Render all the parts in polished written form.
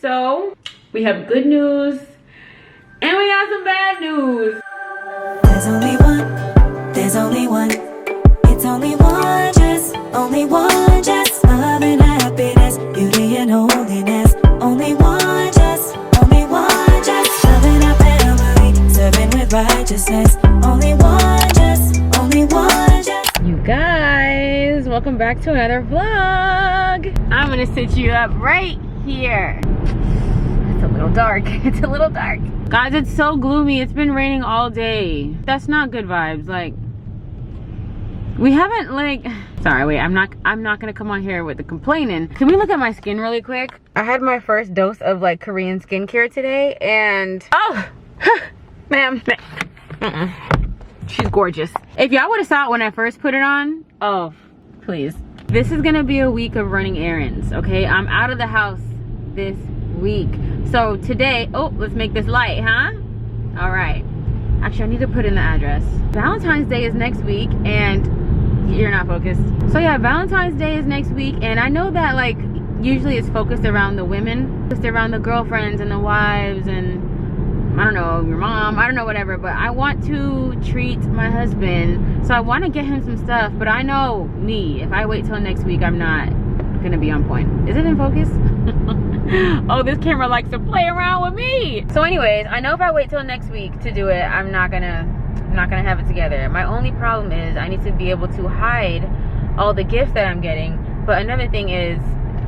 So we have good news and we got some bad news. There's only one, it's only one, just love and happiness, beauty and holiness. Only one, just love and our family, serving with righteousness. Only one, just. You guys, welcome back to another vlog. I'm gonna sit you up right here. It's a little dark. It's a little dark. Guys, it's so gloomy. It's been raining all day. That's not good vibes. Like, we haven't sorry, wait, I'm not gonna come on here with the complaining. Can we look at my skin really quick? I had my first dose of Korean skincare today and ma'am. She's gorgeous. If y'all would have saw it when I first put it on, oh, please. This is gonna be a week of running errands, okay? I'm out of the house this week. So today, oh, let's make this light, huh? All right. Actually, I need to put in the address. Valentine's Day is next week and you're not focused. So yeah, Valentine's Day is next week and I know that usually it's focused around the women, just around the girlfriends and the wives and I don't know, your mom, I don't know, whatever, but I want to treat my husband, so I want to get him some stuff, but I know me, if I wait till next week, I'm not gonna be on point. Is it in focus? Oh, this camera likes to play around with me. So anyways, I know if I wait till next week to do it, I'm not gonna have it together. My only problem is I need to be able to hide all the gifts that I'm getting, but another thing is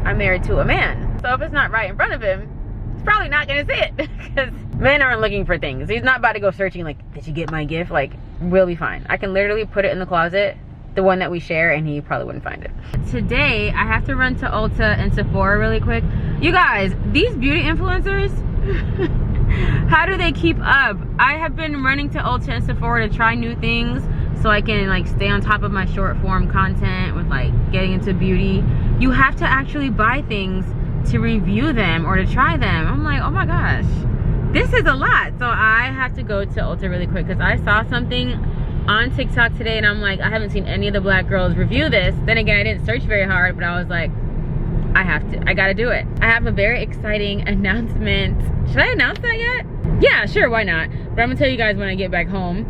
I'm married to a man, so if it's not right in front of him, he's probably not gonna see it because men aren't looking for things. He's not about to go searching did you get my gift? We'll be fine. I can literally put it in the closet, the one that we share, and he probably wouldn't find it. Today I have to run to Ulta and Sephora really quick. You guys, these beauty influencers, how do they keep up? I have been running to Ulta and Sephora to try new things so I can stay on top of my short form content with getting into beauty. You have to actually buy things to review them or to try them. I'm like, oh my gosh, this is a lot. So I have to go to Ulta really quick because I saw something on TikTok today and I'm like, I haven't seen any of the black girls review this. Then again, I didn't search very hard, but I was like, I gotta do it. I have a very exciting announcement. Should I announce that yet? Yeah, sure, why not? But I'm gonna tell you guys when I get back home.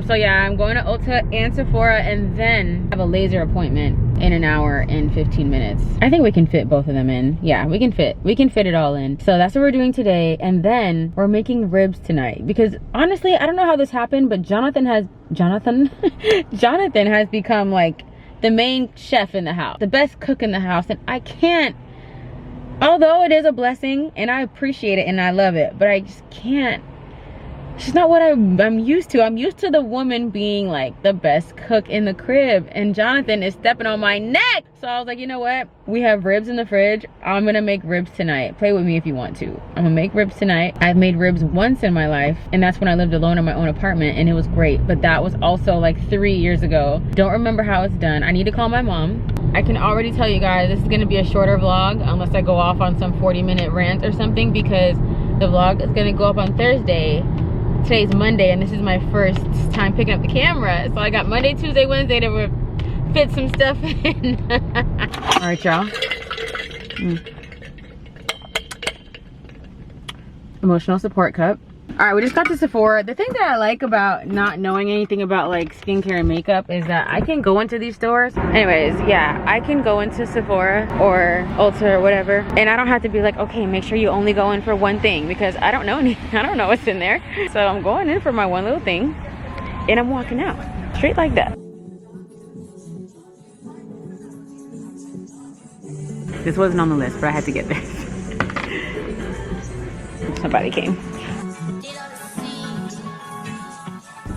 So yeah, I'm going to Ulta and Sephora and then have a laser appointment in an hour and 15 minutes. I think we can fit both of them in. Yeah, we can fit it all in. So that's what we're doing today. And then we're making ribs tonight because honestly, I don't know how this happened, but Jonathan has become the main chef in the house, the best cook in the house, and I can't, although it is a blessing and I appreciate it and I love it, but I just can't. She's not what I'm used to. I'm used to the woman being the best cook in the crib, and Jonathan is stepping on my neck. So I was like, you know what? We have ribs in the fridge. I'm gonna make ribs tonight. Play with me if you want to. I'm gonna make ribs tonight. I've made ribs once in my life, and that's when I lived alone in my own apartment, and it was great. But that was also 3 years ago. Don't remember how it's done. I need to call my mom. I can already tell you guys this is gonna be a shorter vlog unless I go off on some 40-minute rant or something, because the vlog is gonna go up on Thursday. Today's Monday and this is my first time picking up the camera, so I got Monday, Tuesday, Wednesday to fit some stuff in. All right, y'all. Emotional support cup. All right, we just got to Sephora. The thing that I like about not knowing anything about skincare and makeup is that I can go into these stores. Anyways, yeah, I can go into Sephora or Ulta or whatever, and I don't have to be okay, make sure you only go in for one thing, because I don't know anything. I don't know what's in there. So I'm going in for my one little thing and I'm walking out straight like that. This wasn't on the list, but I had to get this. Somebody came.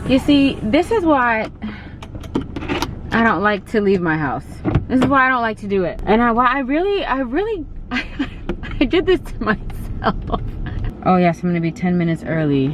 You see, this is why I don't like to leave my house. This is why I don't like to do it. And I did this to myself. Oh yes, I'm gonna be 10 minutes early.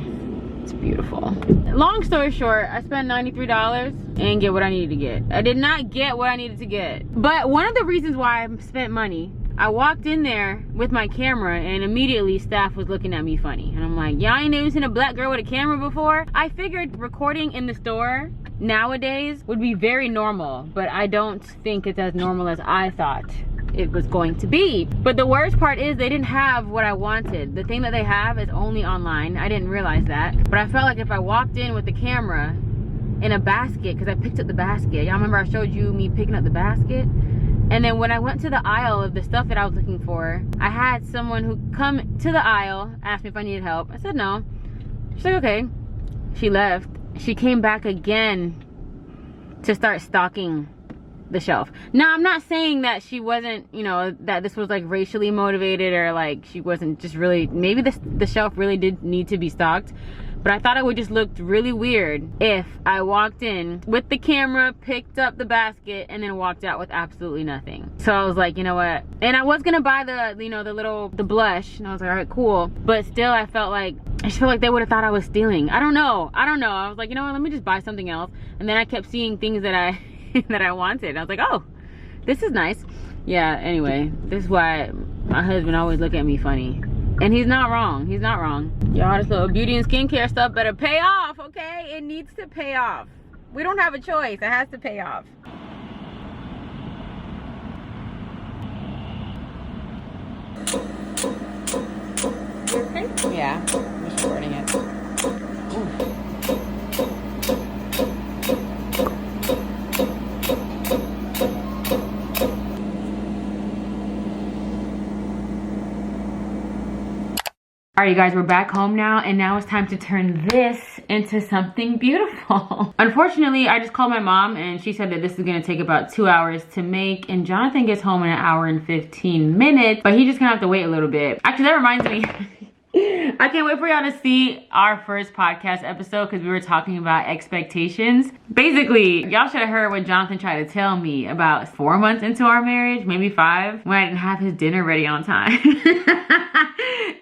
It's beautiful. Long story short, I spent $93 and get what I needed to get. I did not get what I needed to get. But one of the reasons why I spent money, I walked in there with my camera and immediately staff was looking at me funny. And I'm like, y'all ain't never seen a black girl with a camera before? I figured recording in the store nowadays would be very normal, but I don't think it's as normal as I thought it was going to be. But the worst part is they didn't have what I wanted. The thing that they have is only online. I didn't realize that. But I felt like if I walked in with the camera in a basket, because I picked up the basket. Y'all remember I showed you me picking up the basket? And then when I went to the aisle of the stuff that I was looking for, I had someone who come to the aisle, asked me if I needed help. I said no. She's like, okay. She left. She came back again to start stocking the shelf. Now, I'm not saying that she wasn't, you know, that this was like racially motivated or like she wasn't just really, maybe the shelf really did need to be stocked. But I thought it would just look really weird if I walked in with the camera, picked up the basket, and then walked out with absolutely nothing. So I was like, you know what? And I was gonna buy the, you know, the blush. And I was like, all right, cool. But still, I just felt like they would have thought I was stealing. I don't know. I was like, you know what? Let me just buy something else. And then I kept seeing things that I that I wanted. I was like, oh, this is nice. Yeah, anyway, this is why my husband always look at me funny. And he's not wrong. He's not wrong. Y'all, this little beauty and skincare stuff better pay off, okay? It needs to pay off. We don't have a choice. It has to pay off. Okay? Yeah, I'm just recording it. Ooh. All right, you guys, we're back home now, and now it's time to turn this into something beautiful. Unfortunately, I just called my mom, and she said that this is gonna take about 2 hours to make, and Jonathan gets home in 1 hour and 15 minutes, but he's just gonna have to wait a little bit. Actually, that reminds me, I can't wait for y'all to see our first podcast episode because we were talking about expectations. Basically, y'all should have heard what Jonathan tried to tell me about 4 months into our marriage, maybe 5, when I didn't have his dinner ready on time.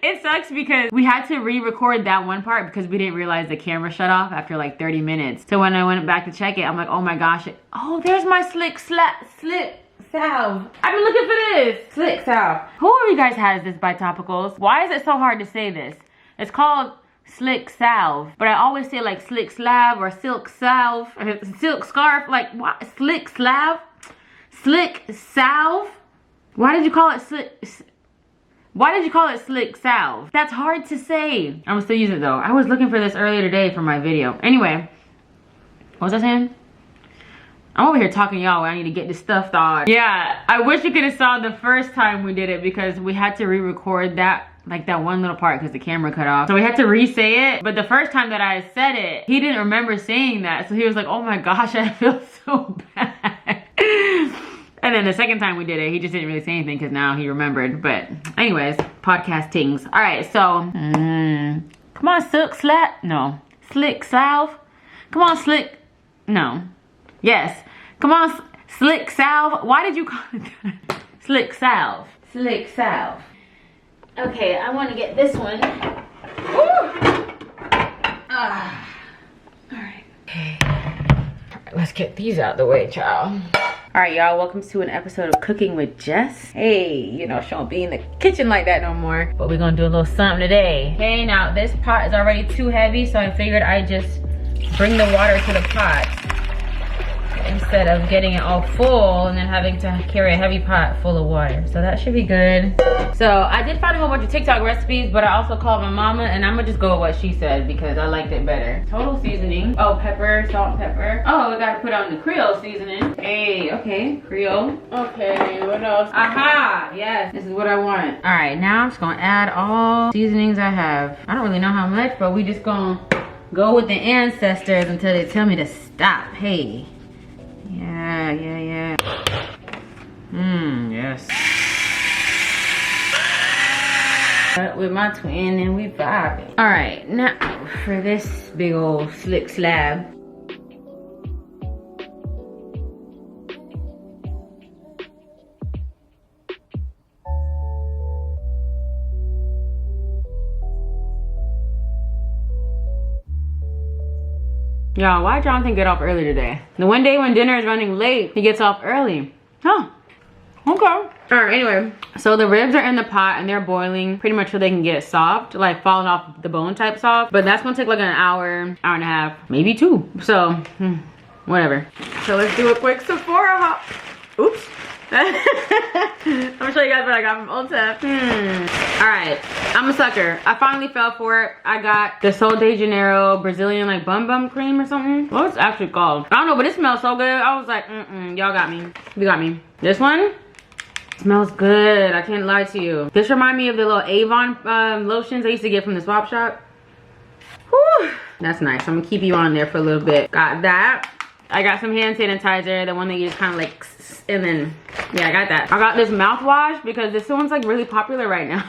It sucks because we had to re-record that one part because we didn't realize the camera shut off after like 30 minutes. So when I went back to check it, I'm like, oh my gosh. Oh, there's my slick salve. I've been looking for this. Slick salve. Who of you guys has this by Topicals? Why is it so hard to say this? It's called slick salve, but I always say like slick slab or silk salve, or silk scarf. Like what? Slick salve? Slick salve? Why did you call it slick? Why did you call it slick salve? That's hard to say. I'm still using it though. I was looking for this earlier today for my video. Anyway, what was I saying? I'm over here talking to y'all. I need to get this stuff thawed. Yeah, I wish you could have saw the first time we did it because we had to re-record that, like that one little part because the camera cut off. So we had to re-say it. But the first time that I said it, he didn't remember saying that. So he was like, oh my gosh, I feel so bad. And then the second time we did it, he just didn't really say anything because now he remembered. But anyways, podcast things. All right, so come on, silk slap. No, slick salve. Come on, slick. No. Yes. Come on, slick salve. Why did you call it that? Slick salve. Slick salve. Okay, I want to get this one. All right. Okay. All right, let's get these out of the way, child. All right, y'all, welcome to an episode of Cooking with Jess. Hey, you know, she won't be in the kitchen like that no more, but we're gonna do a little something today. Okay, now this pot is already too heavy, so I figured I'd just bring the water to the pot instead of getting it all full and then having to carry a heavy pot full of water. So that should be good. So I did find a whole bunch of TikTok recipes, but I also called my mama, and I'm gonna just go with what she said because I liked it better. Total seasoning. Oh, pepper, salt and pepper. Oh, we gotta put on the Creole seasoning. Hey, okay, Creole. Okay, what else? Aha, yes, this is what I want. All right, now I'm just gonna add all seasonings I have. I don't really know how much, but we just gonna go with the ancestors until they tell me to stop. Hey. Yeah. Yes. With my twin and we vibing. All right, now for this big old slick slab. Y'all, why did Jonathan get off early today? The one day when dinner is running late, he gets off early. Huh. Okay. All right, anyway. So the ribs are in the pot and they're boiling pretty much so they can get soft, like falling off the bone type soft. But that's gonna take like an hour, hour and a half, maybe 2. So, whatever. So let's do a quick Sephora hop. Oops. I'm gonna show you guys what I got from Ulta. All right, I'm a sucker. I finally fell for it. I got the Sol de Janeiro Brazilian like bum cream or something. What's it actually called? I don't know, but it smells so good. I was like, y'all got me. You got me. This one smells good. I can't lie to you. This reminds me of the little Avon lotions I used to get from the swap shop. Whew. That's nice. I'm gonna keep you on there for a little bit. Got that. I got some hand sanitizer, the one that you just kind of like, and then, yeah, I got that. I got this mouthwash because this one's like really popular right now.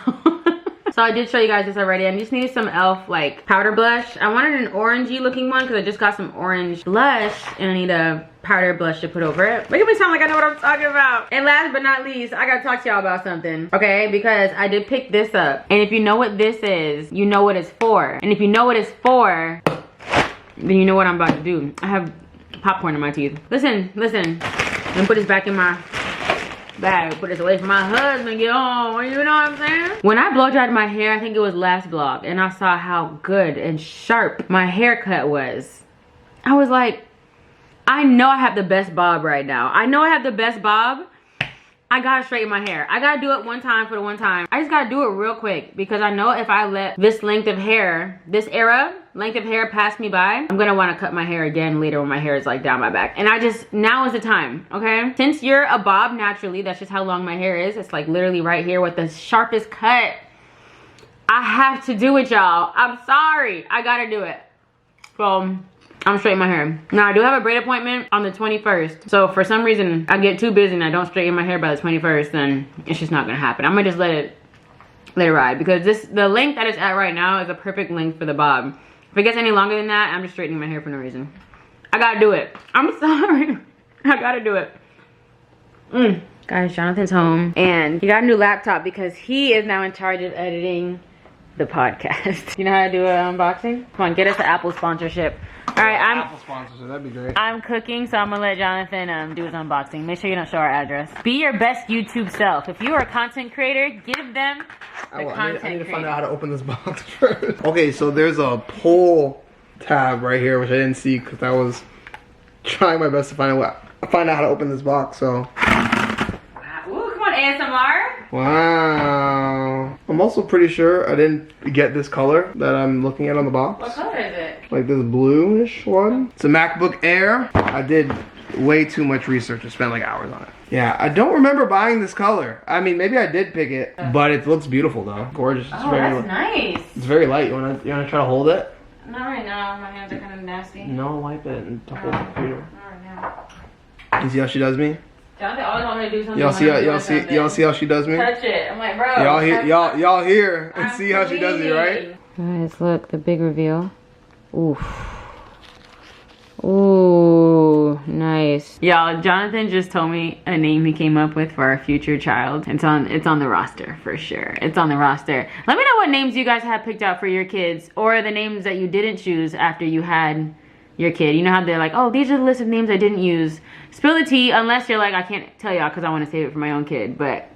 So I did show you guys this already. I just needed some e.l.f. like powder blush. I wanted an orangey looking one because I just got some orange blush and I need a powder blush to put over it. Make me sound like I know what I'm talking about. And last but not least, I gotta talk to y'all about something, okay? Because I did pick this up. And if you know what this is, you know what it's for. And if you know what it's for, then you know what I'm about to do. I have popcorn in my teeth. Listen. Let me put this back in my bag. Put this away from my husband. Get home. You know what I'm saying? When I blow dried my hair, I think it was last vlog, and I saw how good and sharp my haircut was. I was like, I know I have the best bob right now. I know I have the best bob. I gotta straighten my hair. I gotta do it one time for the one time. I just gotta do it real quick because I know if I let this length of hair, this era, length of hair pass me by, I'm gonna wanna cut my hair again later when my hair is like down my back. And now is the time, okay? Since you're a bob naturally, that's just how long my hair is. It's like literally right here with the sharpest cut. I have to do it, y'all. I'm sorry, I gotta do it. So, I'm straightening my hair. Now, I do have a braid appointment on the 21st. So, for some reason, I get too busy and I don't straighten my hair by the 21st, then it's just not gonna happen. I'm gonna just let it ride because the length that it's at right now is a perfect length for the bob. If it gets any longer than that, I'm just straightening my hair for no reason. I gotta do it. I'm sorry. I gotta do it. Guys, Jonathan's home and he got a new laptop because he is now in charge of editing the podcast. You know how to do an unboxing? Come on, get us an Apple sponsorship. All right, Apple sponsorship, that'd be great. I'm cooking, so I'm gonna let Jonathan do his unboxing. Make sure you don't show our address. Be your best YouTube self. If you are a content creator, give them the content I need to find out how to open this box first. Okay, so there's a pull tab right here, which I didn't see because I was trying my best to find out how to open this box. So. Ooh, come on, ASMR. Wow. I'm also pretty sure I didn't get this color that I'm looking at on the box. What color is it? Like this bluish one. It's a MacBook Air. I did way too much research. I spent like hours on it. Yeah, I don't remember buying this color. I mean, maybe I did pick it, but it looks beautiful though. Gorgeous. Oh, that's nice. It's very light. You wanna try to hold it? Not right now. My hands are kind of nasty. No, wipe it and hold the computer. Not right now. You see how she does me? Jonathan always want me to do something. Y'all see how she does me? Touch it. I'm like, bro. Y'all hear and see how she does me, right? Guys, look, the big reveal. Oof. Ooh, nice. Y'all, Jonathan just told me a name he came up with for our future child. It's on the roster for sure. It's on the roster. Let me know what names you guys have picked out for your kids or the names that you didn't choose after you had your kid. You know how they're like, oh, these are the list of names I didn't use. Spill the tea, unless you're like, I can't tell y'all because I want to save it for my own kid. But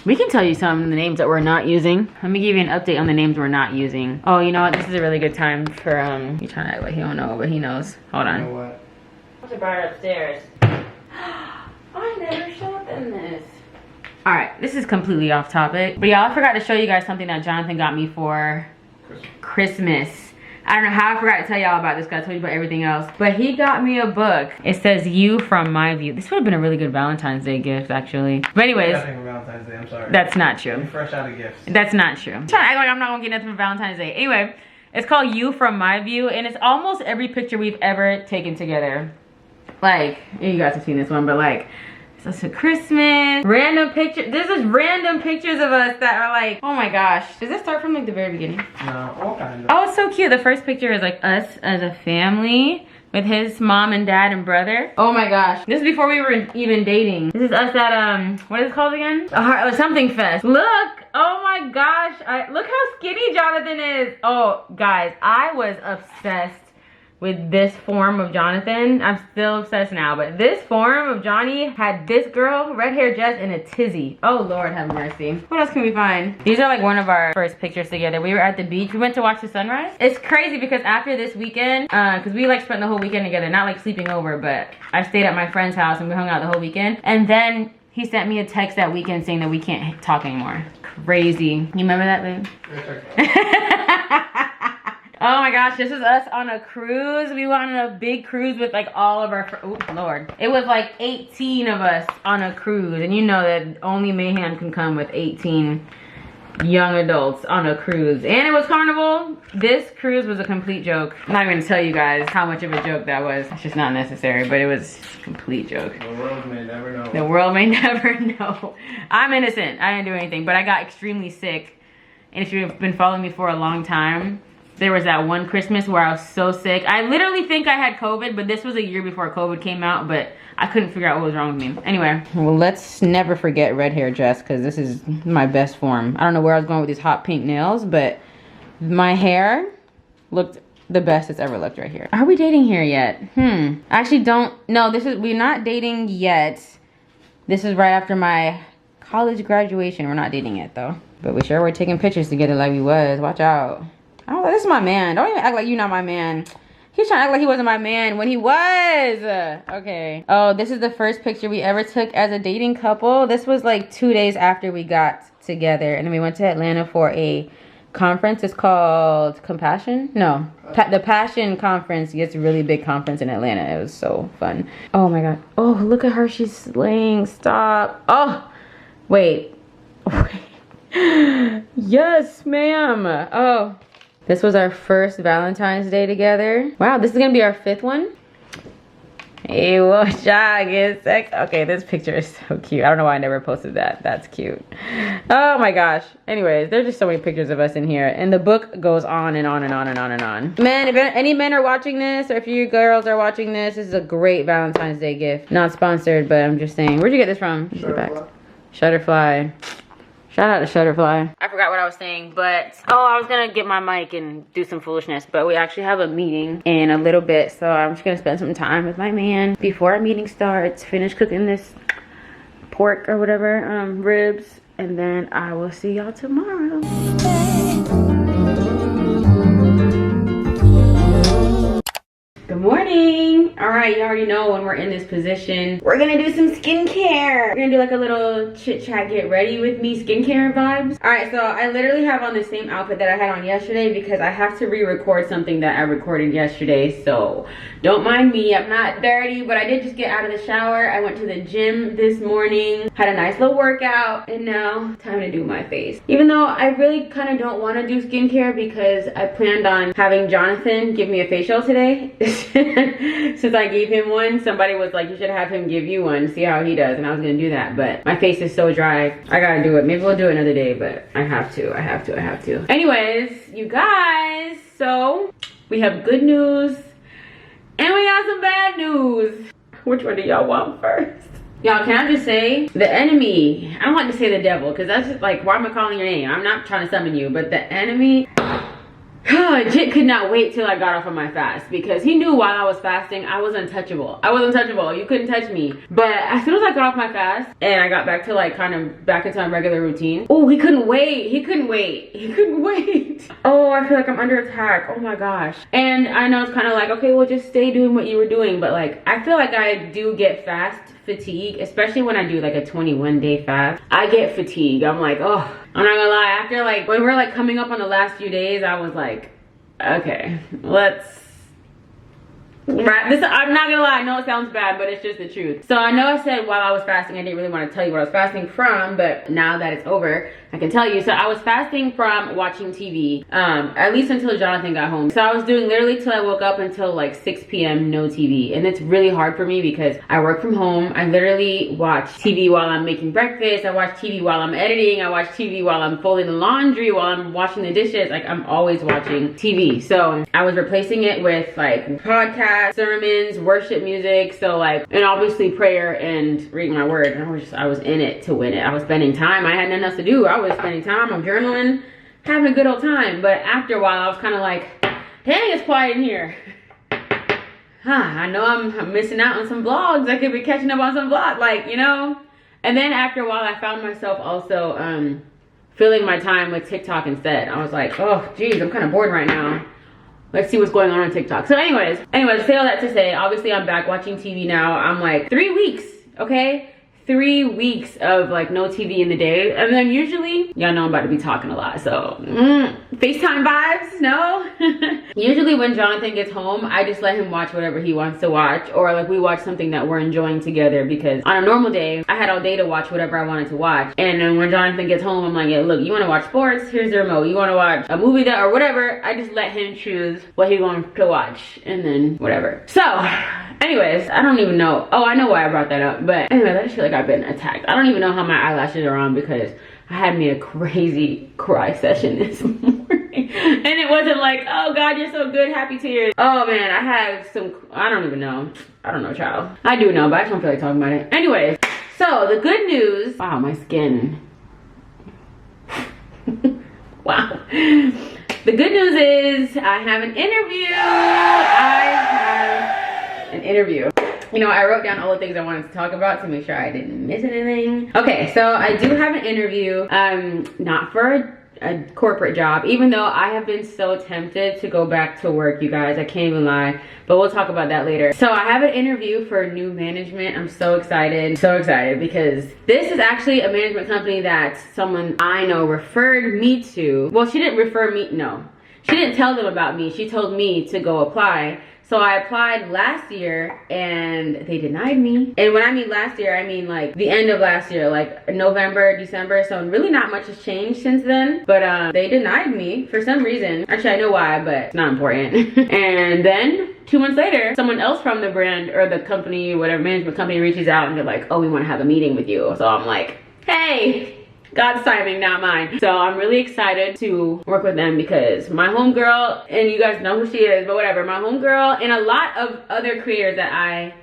we can tell you some of the names that we're not using. Let me give you an update on the names we're not using. Oh, you know what? This is a really good time for, he's trying to act like he don't know, but he knows. Hold on. You know what? What's it brought upstairs? I never showed them this. All right, this is completely off topic. But y'all, I forgot to show you guys something that Jonathan got me for Christmas. I don't know how I forgot to tell y'all about this because I told you about everything else. But he got me a book. It says You From My View. This would have been a really good Valentine's Day gift, actually. But anyways. Nothing for Valentine's Day, I'm sorry. That's not true. I'm fresh out of gifts. That's not true. I'm trying to act like I'm not going to get nothing for Valentine's Day. Anyway, it's called You From My View. And it's almost every picture we've ever taken together. Like, you guys have seen this one, but like, so it's a Christmas, random picture. This is random pictures of us that are like, oh my gosh. Does this start from like the very beginning? No, all kinds of. Oh, it's so cute. The first picture is like us as a family with his mom and dad and brother. Oh my gosh. This is before we were even dating. This is us at, what is it called again? Something Fest. Look, oh my gosh. Look how skinny Jonathan is. Oh, guys, I was obsessed with this form of Jonathan. I'm still obsessed now, but this form of Johnny had this girl, red hair Jess, and a tizzy. Oh Lord have mercy. What else can we find? These are like one of our first pictures together. We were at the beach. We went to watch the sunrise. It's crazy because after this weekend, because we like spent the whole weekend together, not like sleeping over, but I stayed at my friend's house and we hung out the whole weekend. And then he sent me a text that weekend saying that we can't talk anymore. Crazy. You remember that, babe? Oh my gosh, this is us on a cruise. We went on a big cruise with like all of our, oh Lord. It was like 18 of us on a cruise. And you know that only mayhem can come with 18 young adults on a cruise. And it was Carnival. This cruise was a complete joke. I'm not even gonna tell you guys how much of a joke that was. It's just not necessary, but it was a complete joke. The world may never know. The world may never know. I'm innocent, I didn't do anything, but I got extremely sick. And if you've been following me for a long time, there was that one Christmas where I was so sick. I literally think I had COVID, but this was a year before COVID came out, but I couldn't figure out what was wrong with me. Anyway, well, let's never forget red hair, Jess, because this is my best form. I don't know where I was going with these hot pink nails, but my hair looked the best it's ever looked right here. Are we dating here yet? I actually don't, no, we're not dating yet. This is right after my college graduation. We're not dating yet though, but we sure were taking pictures together like we was. Watch out. Oh, this is my man. Don't even act like you're not my man. He's trying to act like he wasn't my man when he was. Okay. Oh, this is the first picture we ever took as a dating couple. This was like 2 days after we got together. And then we went to Atlanta for a conference. It's called Compassion? No. The Passion Conference. It's a really big conference in Atlanta. It was so fun. Oh my God. Oh, look at her. She's slaying. Stop. Oh, wait. Yes, ma'am. Oh. This was our first Valentine's Day together. Wow, this is gonna be our 5th one. Hey, what's up? Okay, this picture is so cute. I don't know why I never posted that. That's cute. Oh my gosh. Anyways, there's just so many pictures of us in here. And the book goes on and on and on and on and on. Man, if any men are watching this, or if you girls are watching this, this is a great Valentine's Day gift. Not sponsored, but I'm just saying. Where'd you get this from? Shutterfly. Shout out to Shutterfly. I forgot what I was saying, but I was gonna get my mic and do some foolishness, but we actually have a meeting in a little bit, so I'm just gonna spend some time with my man before our meeting starts, finish cooking this pork or whatever, ribs, and then I will see y'all tomorrow. Good morning. All right, you already know when we're in this position, we're gonna do some skincare. We're gonna do like a little chit chat, get ready with me skincare vibes. All right, so I literally have on the same outfit that I had on yesterday because I have to re-record something that I recorded yesterday. So don't mind me, I'm not dirty, but I did just get out of the shower. I went to the gym this morning, had a nice little workout, and now time to do my face. Even though I really kind of don't want to do skincare because I planned on having Jonathan give me a facial today. Since I gave him one, somebody was like, you should have him give you one, see how he does, and I was gonna do that, but my face is so dry. I gotta do it. Maybe we'll do it another day, but I have to. Anyways, you guys, so we have good news and we got some bad news. Which one do y'all want first? Y'all, can I just say, the enemy, I don't like to say the devil, because that's just like, why am I calling your name? I'm not trying to summon you, but the enemy, Jit could not wait till I got off of my fast because he knew while I was fasting I was untouchable. You couldn't touch me. But as soon as I got off my fast and I got back to like kind of back into my regular routine, oh, he couldn't wait. Oh, I feel like I'm under attack. Oh my gosh. And I know it's kind of like, okay, well, just stay doing what you were doing, but like I feel like I do get fast fatigue, especially when I do like a 21-day fast. I get fatigue. I'm like, oh, I'm not gonna lie, after like when we're like coming up on the last few days, I was like, okay, let's wrap this. I'm not gonna lie, I know it sounds bad, but it's just the truth. So I know I said while I was fasting I didn't really want to tell you what I was fasting from, but now that it's over I can tell you. So I was fasting from watching TV, at least until Jonathan got home. So I was doing literally till I woke up until like 6 p.m. no TV. And it's really hard for me because I work from home. I literally watch TV while I'm making breakfast. I watch TV while I'm editing. I watch TV while I'm folding the laundry, while I'm washing the dishes. Like I'm always watching TV. So I was replacing it with like podcasts, sermons, worship music. So like, and obviously prayer and reading my word. And I was in it to win it. I was spending time. I had nothing else to do. I was spending time, I'm journaling, having a good old time. But after a while I was kind of like, dang, it's quiet in here. I know I'm missing out on some vlogs. I could be catching up on some vlogs, like, you know. And then after a while I found myself also filling my time with TikTok instead. I was like, oh geez, I'm kind of bored right now. Let's see what's going on TikTok. So anyways, say all that to say, obviously I'm back watching TV now. I'm like 3 weeks, okay? 3 weeks of like no TV in the day, and then usually y'all know I'm about to be talking a lot, so FaceTime vibes, no. Usually when Jonathan gets home, I just let him watch whatever he wants to watch, or like we watch something that we're enjoying together, because on a normal day I had all day to watch whatever I wanted to watch. And then when Jonathan gets home, I'm like, yeah, look, you want to watch sports, here's the remote. You want to watch a movie that or whatever, I just let him choose what he's going to watch, and then whatever. So anyways, I don't even know. Oh, I know why I brought that up, but anyways, I just feel like I've been attacked. I don't even know how my eyelashes are on, because I had me a crazy cry session this morning. And it wasn't like, oh God, you're so good, happy tears. Oh man, I had some, I don't even know. I don't know, child. I do know, but I just don't feel like talking about it. Anyways, so the good news, wow, my skin. Wow. The good news is I have an interview. You know, I wrote down all the things I wanted to talk about to make sure I didn't miss anything. Okay, so I do have an interview, not for a corporate job, even though I have been so tempted to go back to work, you guys. I can't even lie, but we'll talk about that later. So I have an interview for new management. I'm so excited because this is actually a management company that someone I know referred me to. Well, she didn't refer me, no. She didn't tell them about me. She told me to go apply. So I applied last year and they denied me. And when I mean last year, I mean like the end of last year, like November, December. So really not much has changed since then. But they denied me for some reason. Actually, I know why, but it's not important. And then 2 months later, someone else from the brand or the company, whatever management company, reaches out and they're like, oh, we want to have a meeting with you. So I'm like, hey. God's timing, not mine. So I'm really excited to work with them, because my homegirl, and you guys know who she is, but whatever, my homegirl and a lot of other creators that I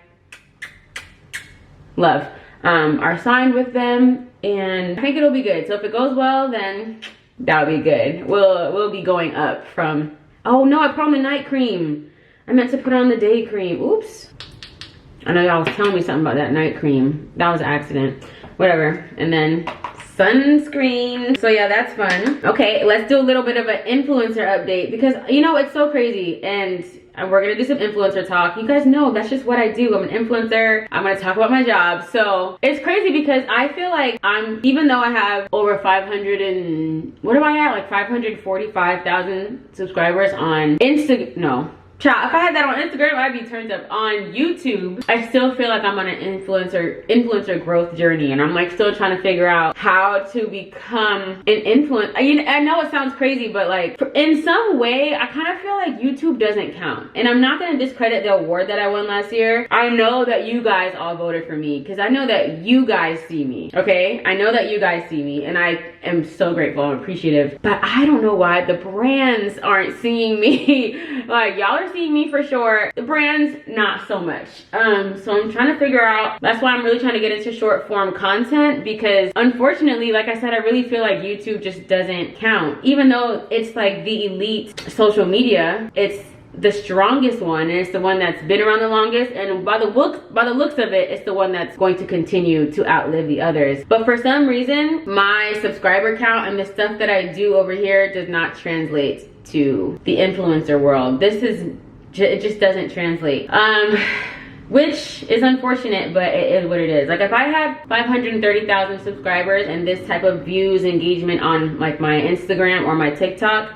love are signed with them, and I think it'll be good. So if it goes well, then that'll be good. We'll be going up from, oh no, I put on the night cream. I meant to put on the day cream. Oops. I know y'all was telling me something about that night cream. That was an accident. Whatever. And then sunscreen. So yeah, that's fun. Okay, let's do a little bit of an influencer update, because you know it's so crazy, and we're gonna do some influencer talk. You guys know that's just what I do. I'm an influencer. I'm gonna talk about my job. So it's crazy because I feel like even though I have over 500 and what am I at, like 545,000 subscribers on Instagram. No, child, if I had that on Instagram, I'd be turned up. On YouTube, I still feel like I'm on an influencer growth journey, and I'm like still trying to figure out how to become an influencer. I know it sounds crazy, but like in some way, I kind of feel like YouTube doesn't count. And I'm not gonna discredit the award that I won last year. I know that you guys all voted for me, because I know that you guys see me, okay? I know that you guys see me, and I am so grateful and appreciative, but I don't know why the brands aren't seeing me. Like, y'all are seeing me for sure, the brands not so much. So I'm trying to figure out, that's why I'm really trying to get into short form content, because unfortunately, like I said, I really feel like YouTube just doesn't count. Even though it's like the elite social media, it's the strongest one, and it's the one that's been around the longest, and by the looks of it, it's the one that's going to continue to outlive the others. But for some reason, my subscriber count and the stuff that I do over here does not translate to the influencer world. It just doesn't translate, which is unfortunate, but it is what it is. Like if I had 530,000 subscribers and this type of views, engagement on like my Instagram or my TikTok,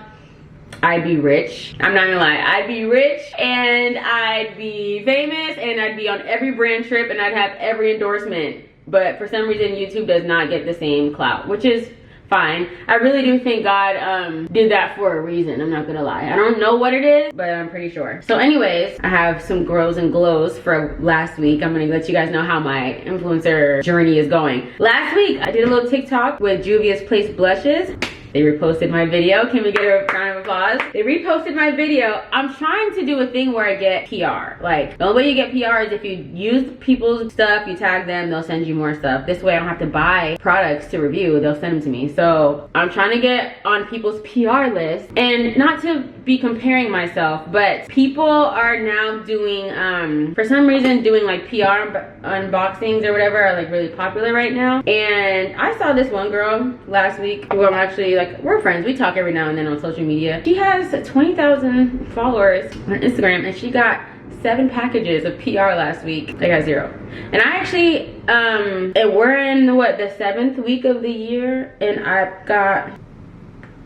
I'd be rich. I'm not gonna lie, I'd be rich, and I'd be famous, and I'd be on every brand trip, and I'd have every endorsement. But for some reason, YouTube does not get the same clout, which is fine. I really do think God did that for a reason. I'm not gonna lie. I don't know what it is, but I'm pretty sure. So anyways, I have some grows and glows for last week. I'm gonna let you guys know how my influencer journey is going. Last week, I did a little TikTok with Juvia's Place Blushes. They reposted my video. Can we get a round of applause? They reposted my video. I'm trying to do a thing where I get PR. Like, the only way you get PR is if you use people's stuff, you tag them, they'll send you more stuff. This way I don't have to buy products to review, they'll send them to me. So I'm trying to get on people's PR list, and not to be comparing myself, but people are now doing, for some reason, doing like PR unboxings or whatever are like really popular right now. And I saw this one girl last week who I'm actually like, we're friends, we talk every now and then on social media. She has 20,000 followers on Instagram, and she got 7 packages of PR last week. I got 0. And I actually and we're in what, the 7th week of the year, and I've got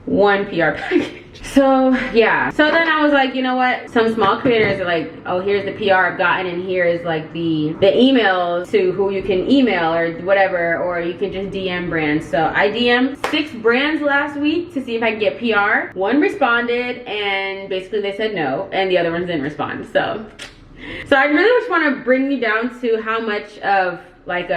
1 PR package. So yeah, so then I was like, you know what, some small creators are like, oh, here's the PR I've gotten, and here is like the emails to who you can email or whatever, or you can just DM brands. So I DM'd 6 brands last week to see if I could get PR. 1 responded, and basically they said no, and the other ones didn't respond. So I really just want to bring you down to how much of like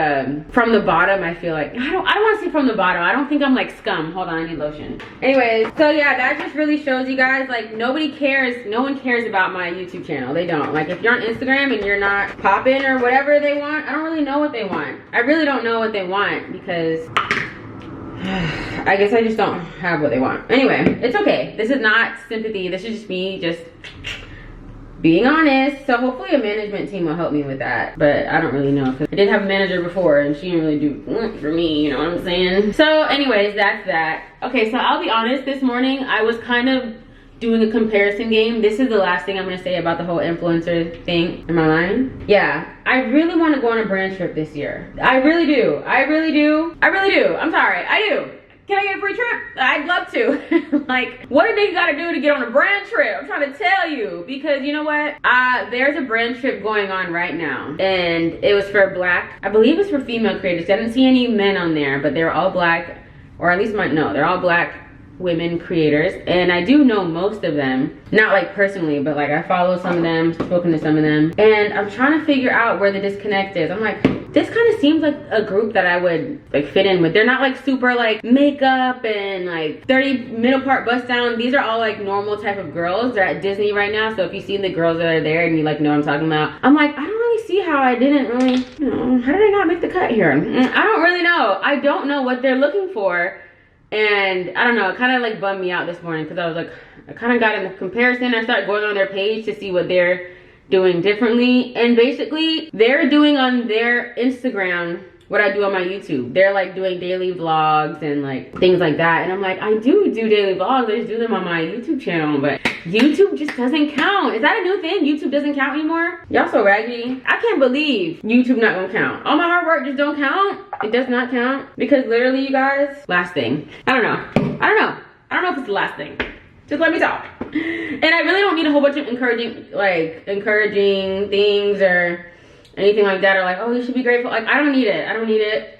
from the bottom I feel like. I don't want to say from the bottom. I don't think I'm like scum. Hold on, I need lotion. Anyways, so yeah, that just really shows you guys, like, nobody cares. No one cares about my YouTube channel. They don't. Like, if you're on Instagram and you're not popping or whatever they want, I don't really know what they want. I really don't know what they want, because I guess I just don't have what they want. Anyway, it's okay. This is not sympathy. This is just me just being honest. So hopefully a management team will help me with that, but I don't really know, because I did have a manager before and she didn't really do much for me, you know what I'm saying? So anyways, that's that. Okay, so I'll be honest, this morning I was kind of doing a comparison game. This is the last thing I'm gonna say about the whole influencer thing. Am I lying? Yeah, I really want to go on a brand trip this year. I really do. I really do. I really do. I'm sorry, I do. Can I get a free trip? I'd love to. Like, what a nigga gotta do to get on a brand trip? I'm trying to tell you, because you know what? There's a brand trip going on right now, and it was for black, I believe it's for female creators. I didn't see any men on there, but they were all black, or at least they're all black women creators, and I do know most of them, not like personally, but like I follow some of them, spoken to some of them, and I'm trying to figure out where the disconnect is. I'm like, this kind of seems like a group that I would like fit in with. They're not like super like makeup and like 30 middle part bust down. These are all like normal type of girls. They're at Disney right now, so if you see the girls that are there and you like know what I'm talking about, I'm like, I don't really see how I didn't really, you know, how did I not make the cut here? I don't really know. I don't know what they're looking for. And I don't know, it kind of like bummed me out this morning, because I was like, I kind of got in the comparison. I started going on their page to see what they're doing differently, and basically they're doing on their Instagram what I do on my YouTube. They're like doing daily vlogs and like things like that, and I'm like, I do daily vlogs, I just do them on my YouTube channel, but YouTube just doesn't count. Is that a new thing? YouTube doesn't count anymore? Y'all so raggedy. I can't believe YouTube not gonna count. All my hard work just don't count. It does not count, because literally, you guys, last thing, I don't know if it's the last thing. Just let me talk. And I really don't need a whole bunch of encouraging things or anything like that, or like, oh, you should be grateful. Like, I don't need it.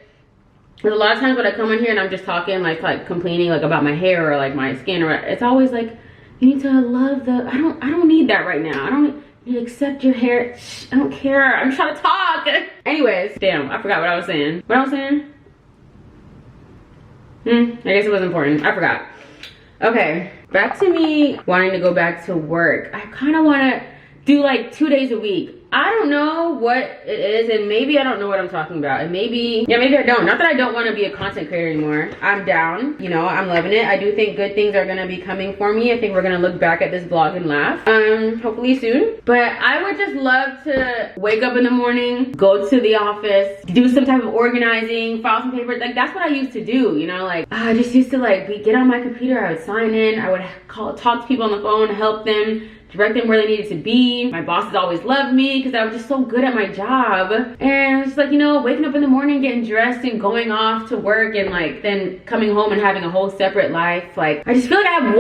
There's a lot of times when I come in here and I'm just talking like complaining like about my hair or like my skin, or it's always like, you need to love the, I don't need that right now. I don't need to accept your hair. Shh, I don't care. I'm trying to talk. Anyways, damn, I forgot what I was saying. I guess it was important. I forgot. Okay, back to me wanting to go back to work. I kind of want to do like 2 days a week. I don't know what it is, and maybe I don't know what I'm talking about, and maybe I don't. Not that I don't want to be a content creator anymore. I'm down, you know, I'm loving it. I do think good things are going to be coming for me. I think we're going to look back at this vlog and laugh, hopefully soon. But I would just love to wake up in the morning, go to the office, do some type of organizing, file some papers. Like, that's what I used to do, you know, like I just used to like get on my computer, I would sign in, I would talk to people on the phone, help them, direct them where they needed to be. My bosses always loved me because I was just so good at my job. And it's like, you know, waking up in the morning, getting dressed and going off to work, and like then coming home and having a whole separate life. Like, I just feel like I have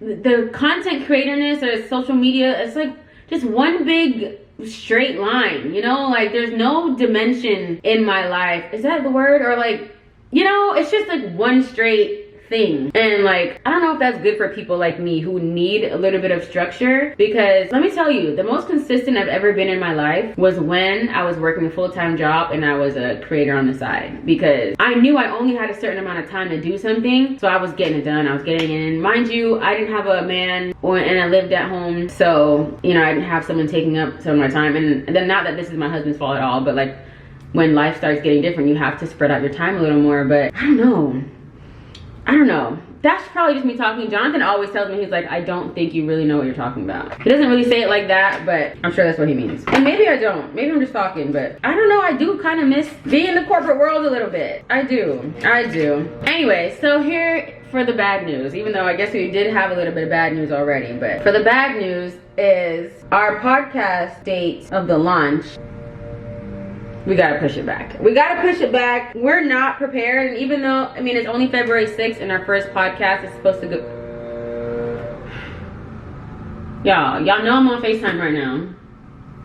the content creatorness or social media, it's like just one big straight line, you know, like there's no dimension in my life. Is that the word? Or like, you know, it's just like one straight thing. And like, I don't know if that's good for people like me who need a little bit of structure, because let me tell you, the most consistent I've ever been in my life was when I was working a full-time job and I was a creator on the side, because I knew I only had a certain amount of time to do something, so I was getting it done. I was getting in. Mind you, I didn't have a man and I lived at home, so you know, I didn't have someone taking up some of my time. And then, not that this is my husband's fault at all, but like when life starts getting different, you have to spread out your time a little more. But I don't know. That's probably just me talking. Jonathan always tells me, he's like, I don't think you really know what you're talking about. He doesn't really say it like that, but I'm sure that's what he means. And maybe I don't. Maybe I'm just talking, but I don't know. I do kind of miss being in the corporate world a little bit. I do. Anyway, so here for the bad news, even though I guess we did have a little bit of bad news already, but for the bad news is our podcast date of the launch We gotta push it back. We gotta push it back. We're not prepared, and even though, I mean, it's only February 6th and our first podcast is supposed to go. Y'all know I'm on FaceTime right now.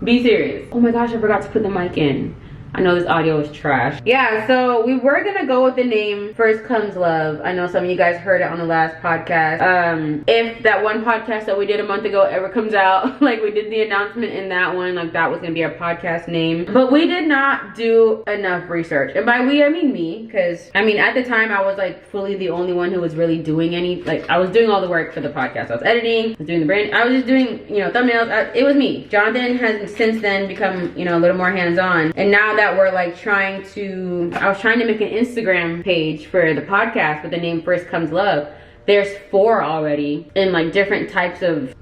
Be serious. Oh my gosh, I forgot to put the mic in. I know this audio is trash. Yeah, so we were gonna go with the name First Comes Love. I know some of you guys heard it on the last podcast. If that one podcast that we did a month ago ever comes out, like we did the announcement in that one, like that was gonna be our podcast name. But we did not do enough research. And by we, I mean me, because I mean, at the time I was like fully the only one who was really doing I was doing all the work for the podcast. I was editing, I was doing the brand, I was just doing, thumbnails. It was me. Jonathan has since then become, a little more hands-on. And now that we're like I was trying to make an Instagram page for the podcast with the name First Comes Love. There's 4 already in like different types of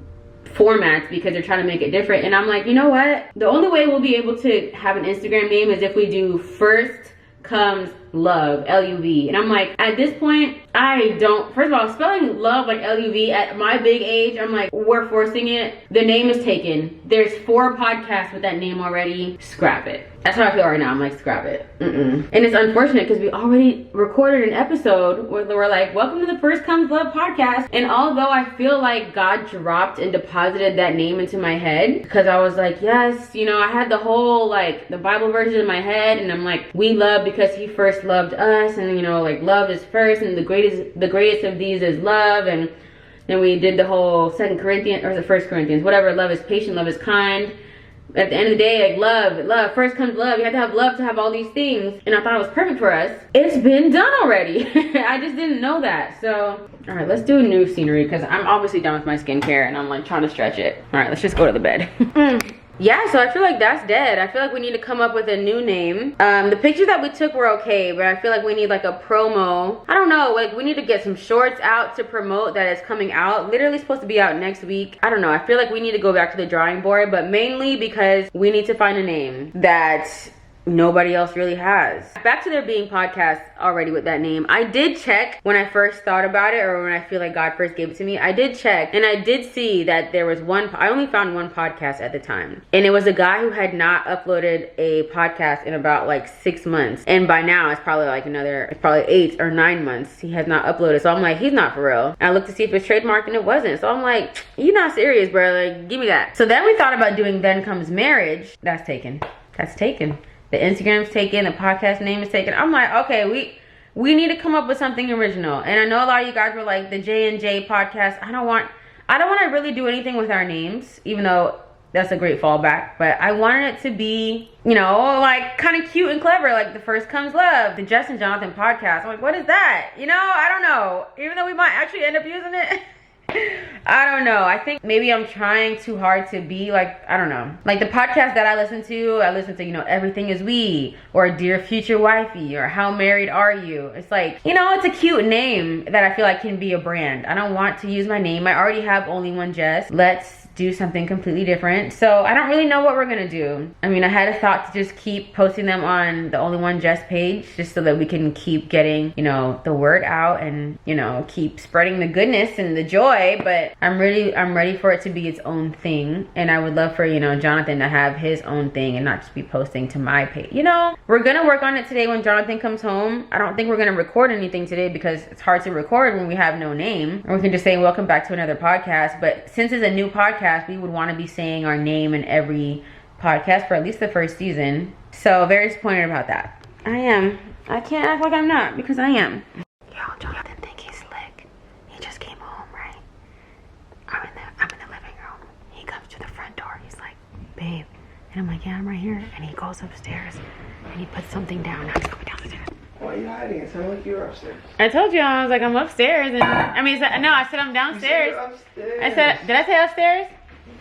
formats because they're trying to make it different. And I'm like, you know what? The only way we'll be able to have an Instagram name is if we do First Comes Love, L-U-V. And I'm like, at this point, first of all, spelling love like L-U-V at my big age, I'm like, we're forcing it. The name is taken. There's 4 podcasts with that name already. Scrap it. That's how I feel right now. I'm like, scrap it. And it's unfortunate because we already recorded an episode where we're like, welcome to the First Comes Love podcast. And although I feel like God dropped and deposited that name into my head, because I was like, yes, I had the whole like the Bible version in my head, and I'm like, we love because he first loved us, and like love is first, and the greatest of these is love. And then we did the whole 2 Corinthians or the 1 Corinthians, whatever. Love is patient, love is kind. At the end of the day, like love, first comes love. You have to have love to have all these things. And I thought it was perfect for us. It's been done already. I just didn't know that. So, all right, let's do a new scenery because I'm obviously done with my skincare and I'm like trying to stretch it. All right, let's just go to the bed. Yeah, so I feel like that's dead. I feel like we need to come up with a new name. The pictures that we took were okay, but I feel like we need like a promo. I don't know, like we need to get some shorts out to promote that it's coming out. Literally supposed to be out next week. I don't know, I feel like we need to go back to the drawing board, but mainly because we need to find a name that nobody else really has. Back to there being podcasts already with that name. I did check when I first thought about it, or when I feel like God first gave it to me. I did check and I did see that there was I only found one podcast at the time, and it was a guy who had not uploaded a podcast in about like 6 months, and by now it's probably like it's probably 8 or 9 months he has not uploaded. So I'm like, he's not for real. And I looked to see if it's trademarked and it wasn't. So I'm like, you're not serious, bro. Like, give me that. So then we thought about doing Then Comes Marriage. That's taken. The Instagram's taken, the podcast name is taken. I'm like, okay, we need to come up with something original. And I know a lot of you guys were like, the J&J podcast. I don't want to really do anything with our names, even though that's a great fallback. But I wanted it to be, like kind of cute and clever, like the First Comes Love, the Jess and Jonathan podcast. I'm like, what is that? I don't know. Even though we might actually end up using it. I don't know. I think maybe I'm trying too hard to be like, I don't know. Like the podcast that I listen to, Everything Is We, or Dear Future Wifey, or How Married Are You? It's like, it's a cute name that I feel like can be a brand. I don't want to use my name. I already have Only One Jess. Let's do something completely different. So I don't really know what we're gonna do. I mean, I had a thought to just keep posting them on the Only One Jess page, just so that we can keep getting, the word out and, keep spreading the goodness and the joy. But I'm ready for it to be its own thing. And I would love for, Jonathan to have his own thing and not just be posting to my page. We're gonna work on it today when Jonathan comes home. I don't think we're gonna record anything today because it's hard to record when we have no name. Or we can just say, welcome back to another podcast. But since it's a new podcast, we would want to be saying our name in every podcast for at least the first season. So very disappointed about that. I am. I can't act like I'm not, because I am. Yo, Jonathan think he's slick. He just came home, right? I'm in the living room. He comes to the front door. He's like, babe. And I'm like, yeah, I'm right here. And he goes upstairs and he puts something down. Now he's going downstairs. Why are you hiding? It sounded like you were upstairs. I told you, I was like, I'm upstairs. And I said I'm downstairs. You said upstairs. Did I say upstairs?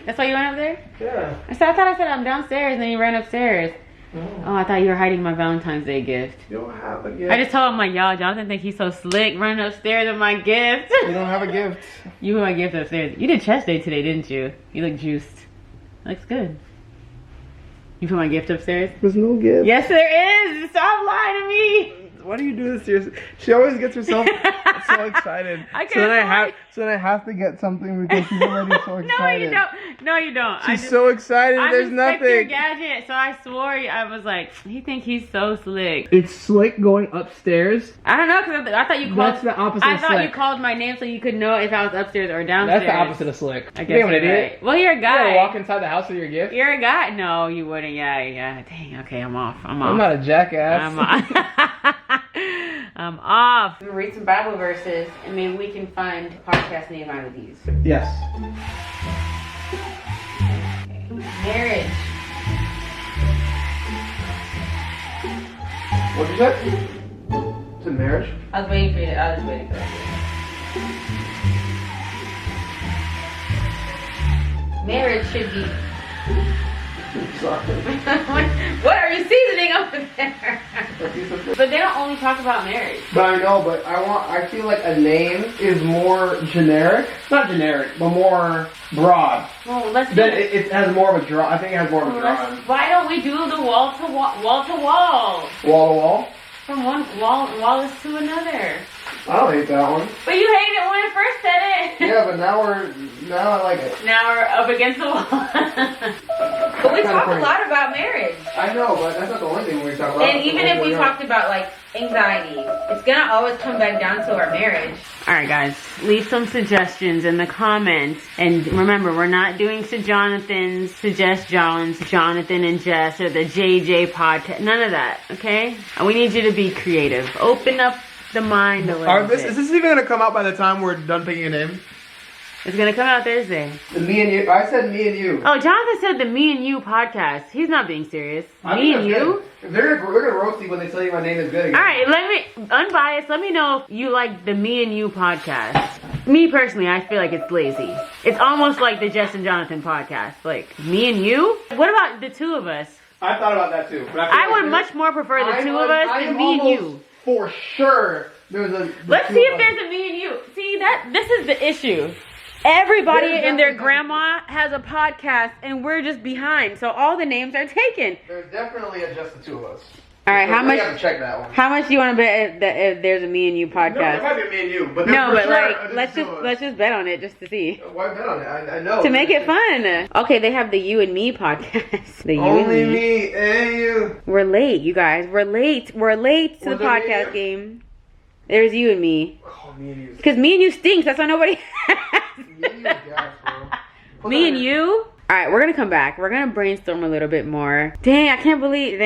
That's why you went up there? Yeah. I thought I said I'm downstairs and then you ran upstairs. Oh, I thought you were hiding my Valentine's Day gift. You don't have a gift. I just told him, like, y'all, Jonathan think he's so slick running upstairs with my gift. You don't have a gift. You put my gift upstairs. You did chest day today, didn't you? You look juiced. Looks good. You put my gift upstairs? There's no gift. Yes, there is. Stop lying to me. Why do you do this to yourself? She always gets herself so excited. So then I have to get something because she's already so excited. No, you don't. She's so excited. There's nothing. Your gadget, so I swore I was like, he think he's so slick. It's slick going upstairs. I don't know because I thought you called. That's the opposite of slick. I thought you called my name so you could know if I was upstairs or downstairs. That's the opposite of slick. I guess you're an idiot. Right. Well, you're a guy. You walk inside the house with your gift. You're a guy. No, you wouldn't. Yeah. Dang. Okay, I'm off. I'm not a jackass. I'm off. I'm off. We'll read some Bible verses and maybe we can find a podcast name out of these. Yes. Okay. Marriage. What'd you say? Is it marriage? I was waiting for you. I was waiting for that. Marriage should be. What are you seasoning over there? But they don't only talk about marriage. But I know, but I feel like a name is more generic. Not generic, but more broad. Well, let's then it has more of a draw. I think it has more of a draw. Why don't we do the wall to wall? Wall to wall. Wall to wall? From one Wallace to another. I don't hate that one. But you hated it when I first said it. Yeah, but now I like it. Now we're up against the wall. But we talk a lot about marriage. I know, but that's not the only thing we talk about. And even if we talked about like anxiety, it's gonna always come back down to our marriage. Alright guys, leave some suggestions in the comments. And remember, we're not doing Jonathan's, Suggest John's, Jonathan and Jess, or the JJ podcast. None of that, okay? And we need you to be creative. Open up the mind a little bit. Is this even gonna come out by the time we're done picking a name? It's gonna come out Thursday. The me and you. I said me and you. Oh, Jonathan said the me and you podcast. He's not being serious. Me and you? They're gonna roast you when they tell you my name is good again. Alright, unbiased, let me know if you like the me and you podcast. Me personally, I feel like it's lazy. It's almost like the Jess and Jonathan podcast. Like, me and you? What about the two of us? I thought about that too. But I would much more prefer the two of us than me and you. For sure, there's a. Let's see if there's a me and you. See, this is the issue. Everybody and their grandma has a podcast, and we're just behind. So all the names are taken. There's definitely just the two of us. All right, how much? We have to check that one. How much do you want to bet that if there's a me and you podcast? No, there might be a me and you, but let's just bet on it just to see. Why bet on it? I know. To make it fun. Okay, they have the you and me podcast. The you Only and me and you. We're late, you guys. We're late. We're late to the podcast game. There's you and me. Oh, me and you. Because me and you stinks. That's why nobody. Me and you? Alright, we're gonna come back. We're gonna brainstorm a little bit more. Dang, I can't believe,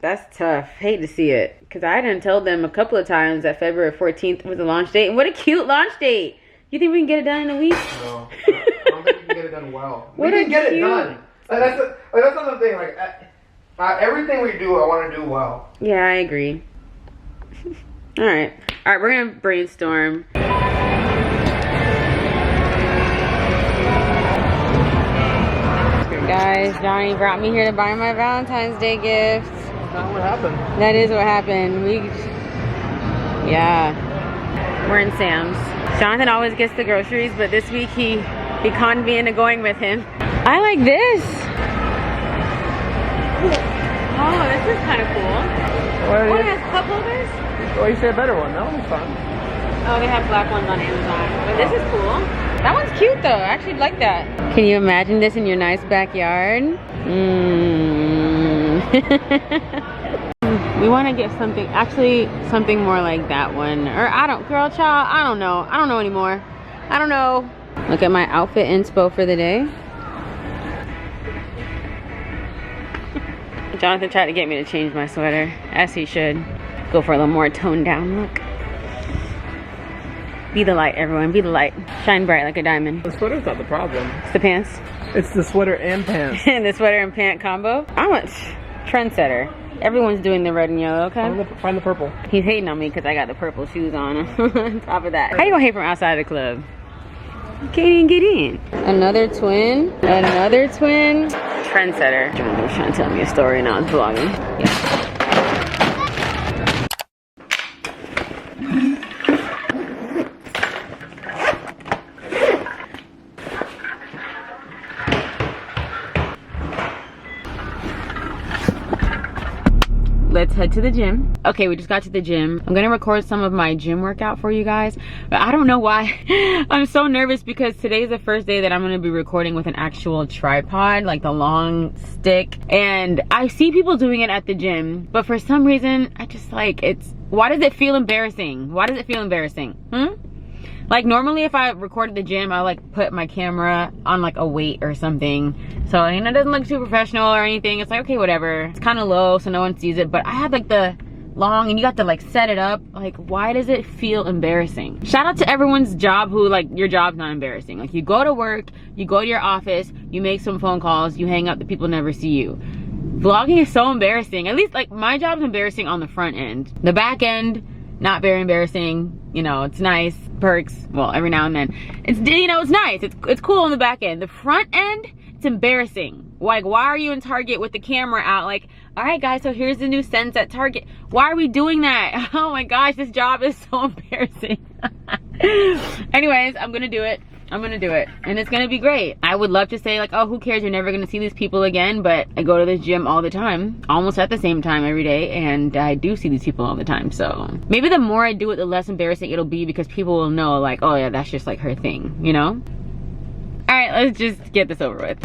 that's tough. Hate to see it. Because I done told them a couple of times that February 14th was the launch date. And what a cute launch date. You think we can get it done in a week? No. I don't think we can get it done well. We can get it done. That's not the thing. Like, everything we do, I want to do well. Yeah, I agree. Alright, we're gonna brainstorm. Guys, Johnny brought me here to buy my Valentine's Day gift. That's not what happened. That is what happened. Yeah. We're in Sam's. Jonathan always gets the groceries, but this week he conned me into going with him. I like this. Oh, this is kind of cool. Oh, it has cup holders? Oh, you said a better one. That one's fun. Oh, they have black ones on Amazon. But this is cool. That one's cute though. I actually like that. Can you imagine this in your nice backyard? We want to get something more like that one. Or I don't know anymore. I don't know. Look at my outfit inspo for the day. Jonathan tried to get me to change my sweater, as he should. Go for a little more toned down look. Be the light, everyone. Be the light. Shine bright like a diamond. The sweater's not the problem. It's the pants. It's the sweater and pants. The sweater and pant combo. I'm a trendsetter. Everyone's doing the red and yellow, okay? Find the purple. He's hating on me because I got the purple shoes on. On top of that. How you gonna hate from outside the club? You can't even get in. Another twin. Another twin. Trendsetter. Jonathan was trying to tell me a story and I was vlogging. Yeah. let's head to the gym. Okay, we just got to the gym. I'm gonna record some of my gym workout for you guys, but I don't know why. I'm so nervous because today's the first day that I'm gonna be recording with an actual tripod, like the long stick. And I see people doing it at the gym, but for some reason, I just like, why does it feel embarrassing? Why does it feel embarrassing? Like normally if I record at the gym, I like put my camera on like a weight or something. So, you know, it doesn't look too professional or anything. It's like, okay, whatever. It's kind of low so no one sees it. But I had like the long and you got to like set it up. Like, why does it feel embarrassing? Shout out to everyone's job who like, your job's not embarrassing. Like you go to work, you go to your office, you make some phone calls, you hang up, the people never see you. Vlogging is so embarrassing. At least like my job's embarrassing on the front end. The back end, not very embarrassing. You know, it's nice, perks, well, every now and then. It's, you know, it's nice, it's cool on the back end. The front end, it's embarrassing. Like, why are you in Target with the camera out? Like, all right guys, so here's the new scents at Target. Why are we doing that? Oh my gosh, this job is so embarrassing. Anyways, I'm gonna do it. I'm gonna do it and it's gonna be great. I would love to say like, oh, who cares, you're never gonna see these people again, but I go to this gym all the time, almost at the same time every day, and I do see these people all the time. So maybe the more I do it, the less embarrassing it'll be, because people will know like, oh yeah, that's just like her thing, you know? All right, let's just get this over with.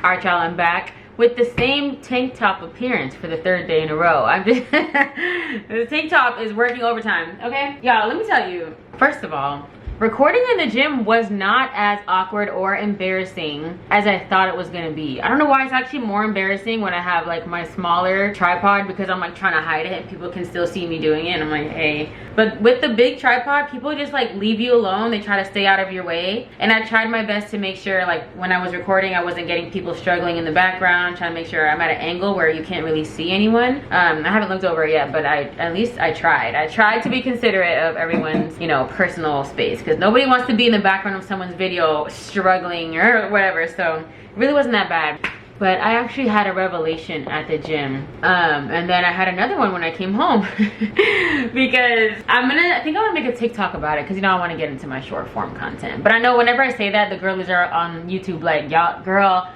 Alright y'all, I'm back with the same tank top appearance for the third day in a row. I'm just the tank top is working overtime, okay? Y'all, let me tell you, first of all, recording in the gym was not as awkward or embarrassing as I thought it was gonna be. I don't know why, it's actually more embarrassing when I have like my smaller tripod, because I'm like trying to hide it and people can still see me doing it and I'm like, hey. But with the big tripod, people just like leave you alone. They try to stay out of your way. And I tried my best to make sure like when I was recording, I wasn't getting people struggling in the background, trying to make sure I'm at an angle where you can't really see anyone. I haven't looked over it yet, but at least I tried. I tried to be considerate of everyone's, you know, personal space, because nobody wants to be in the background of someone's video struggling or whatever. So it really wasn't that bad. But I actually had a revelation at the gym, and then I had another one when I came home because I think I'm gonna make a TikTok about it, because you know I want to get into my short form content. But I know whenever I say that, the girlies are on YouTube like, y'all, girl,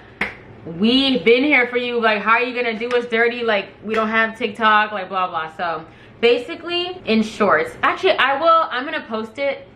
we've been here for you, like how are you gonna do us dirty, like we don't have TikTok, like blah blah. So basically, in shorts, actually I'm gonna post it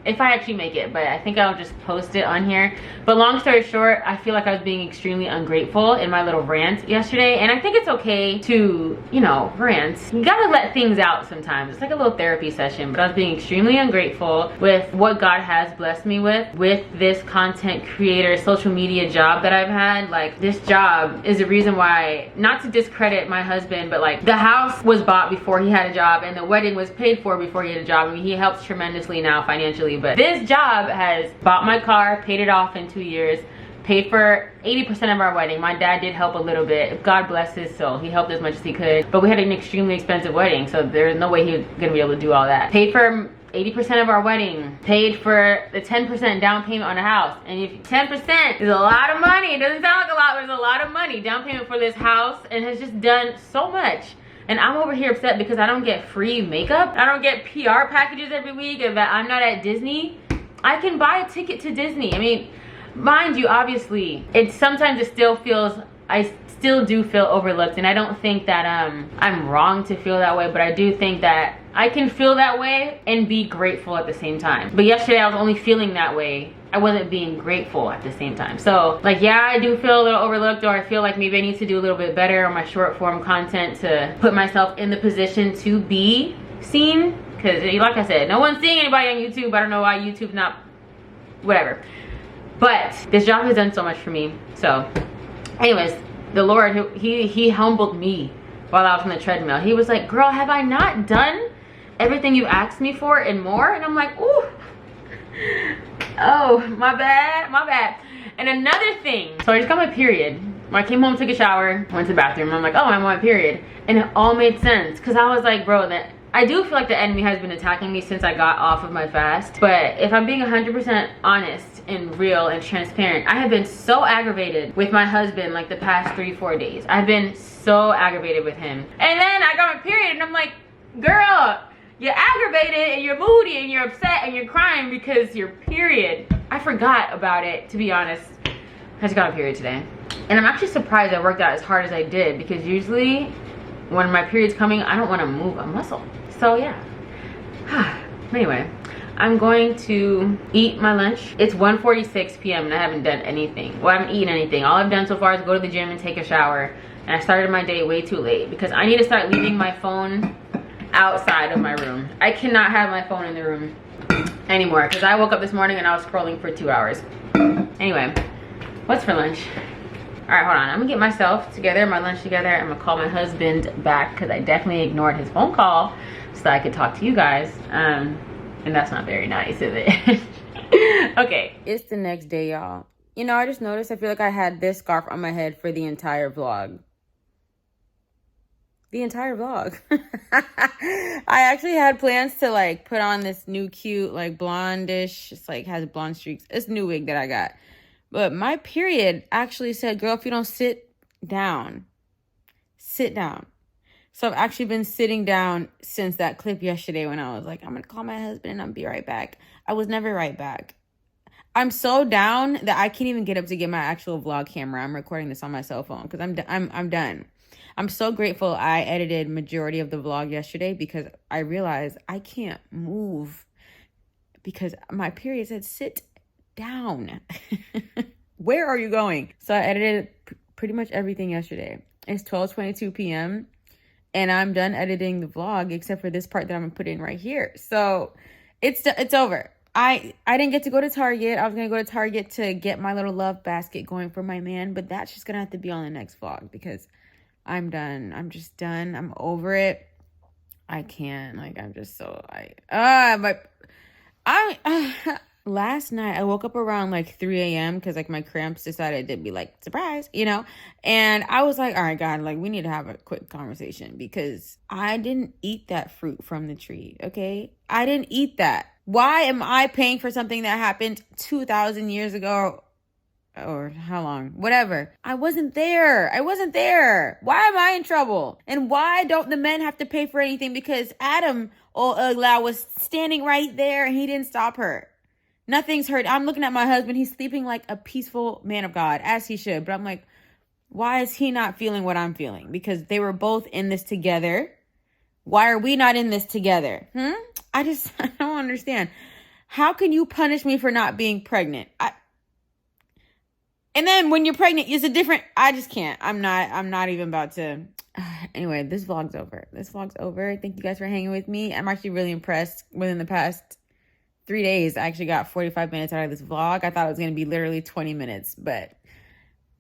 if I actually make it, but I think I'll just post it on here. But long story short, I feel like I was being extremely ungrateful in my little rant yesterday, and I think it's okay to, you know, rant. You gotta let things out sometimes. It's like a little therapy session, but I was being extremely ungrateful with what God has blessed me with this content creator, social media job that I've had. Like, this job is the reason why, not to discredit my husband, but like the house was bought before he had a job and the wedding was paid for before he had a job. I mean, he helps tremendously now financially, but this job has bought my car, paid it off in 2 years, paid for 80% of our wedding. My dad did help a little bit. God bless his soul. He helped as much as he could. But we had an extremely expensive wedding, so there's no way he was gonna be able to do all that. Paid for 80% of our wedding. Paid for the 10% down payment on the house. And if 10% is a lot of money, it doesn't sound like a lot, but it's a lot of money. Down payment for this house, and has just done so much. And I'm over here upset because I don't get free makeup. I don't get PR packages every week, and that I'm not at Disney. I can buy a ticket to Disney. I mean, mind you, obviously, sometimes it still feels, I still do feel overlooked, and I don't think that I'm wrong to feel that way, but I do think that I can feel that way and be grateful at the same time. But yesterday I was only feeling that way. I wasn't being grateful at the same time. So like, yeah, I do feel a little overlooked, or I feel like maybe I need to do a little bit better on my short form content to put myself in the position to be seen. Because like I said, no one's seeing anybody on YouTube. I don't know why YouTube's not, whatever. But this job has done so much for me. So anyways, the Lord, he humbled me while I was on the treadmill. He was like, girl, have I not done everything you asked me for and more? And I'm like, ooh, oh, my bad. And another thing, so I just got my period. When I came home, took a shower, went to the bathroom, I'm like, oh, I'm on my period. And it all made sense, because I was like, bro, that I do feel like the enemy has been attacking me since I got off of my fast. But if I'm being 100% honest and real and transparent, I have been so aggravated with my husband like the past 3-4 days. I've been so aggravated with him. And then I got my period and I'm like, girl, you're aggravated and you're moody and you're upset and you're crying because your period. I forgot about it, to be honest. I just got a period today. And I'm actually surprised I worked out as hard as I did, because usually when my period's coming, I don't want to move a muscle. So yeah. Anyway, I'm going to eat my lunch. It's 1:46 p.m. and I haven't done anything. Well, I haven't eaten anything. All I've done so far is go to the gym and take a shower. And I started my day way too late because I need to start leaving my phone outside of my room. I cannot have my phone in the room anymore, because I woke up this morning and I was scrolling for 2 hours. Anyway, what's for lunch? All right, hold on. I'm gonna get myself together, my lunch together. I'm gonna call my husband back because I definitely ignored his phone call so that I could talk to you guys. And that's not very nice, is it? Okay. It's the next day, y'all. You know, I just noticed I feel like I had this scarf on my head for the entire vlog. The entire vlog. I actually had plans to like put on this new cute like blondish, it's like has blonde streaks, it's new wig that I got. But my period actually said, girl, if you don't sit down, sit down. So I've actually been sitting down since that clip yesterday when I was like, I'm gonna call my husband and I'll be right back. I was never right back. I'm so down that I can't even get up to get my actual vlog camera. I'm recording this on my cell phone because I'm done. I'm so grateful I edited majority of the vlog yesterday because I realized I can't move because my period said sit down. Where are you going? So I edited pretty much everything yesterday. It's 12:22 p.m. and I'm done editing the vlog except for this part that I'm gonna put in right here. So it's over. I didn't get to go to Target. I was gonna go to Target to get my little love basket going for my man, but that's just gonna have to be on the next vlog because I'm done. I'm just done. I'm over it. I can't. Like, I'm just so last night I woke up around like 3 a.m. because like my cramps decided to be like, surprise, you know? And I was like, all right, God, like we need to have a quick conversation because I didn't eat that fruit from the tree, okay? I didn't eat that. Why am I paying for something that happened 2,000 years ago? Or how long? Whatever. I wasn't there. Why am I in trouble? And why don't the men have to pay for anything? Because Adam was standing right there and he didn't stop her. Nothing's hurt. I'm looking at my husband. He's sleeping like a peaceful man of God, as he should. But I'm like, why is he not feeling what I'm feeling? Because they were both in this together. Why are we not in this together? I don't understand. How can you punish me for not being pregnant? And then when you're pregnant, it's a different, I just can't. I'm not even about to. Anyway, this vlog's over. Thank you guys for hanging with me. I'm actually really impressed. Within the past 3 days, I actually got 45 minutes out of this vlog. I thought it was going to be literally 20 minutes, but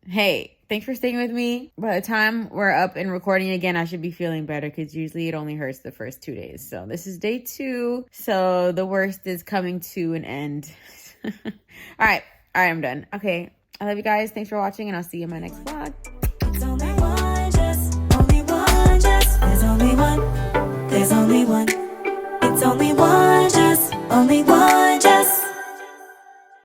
hey, thanks for staying with me. By the time we're up and recording again, I should be feeling better because usually it only hurts the first 2 days. So this is day 2. So the worst is coming to an end. All right, I'm done. Okay. I love you guys. Thanks for watching, and I'll see you in my next vlog. It's only one, just only one, just there's only one, there's only one. It's only one, just only one.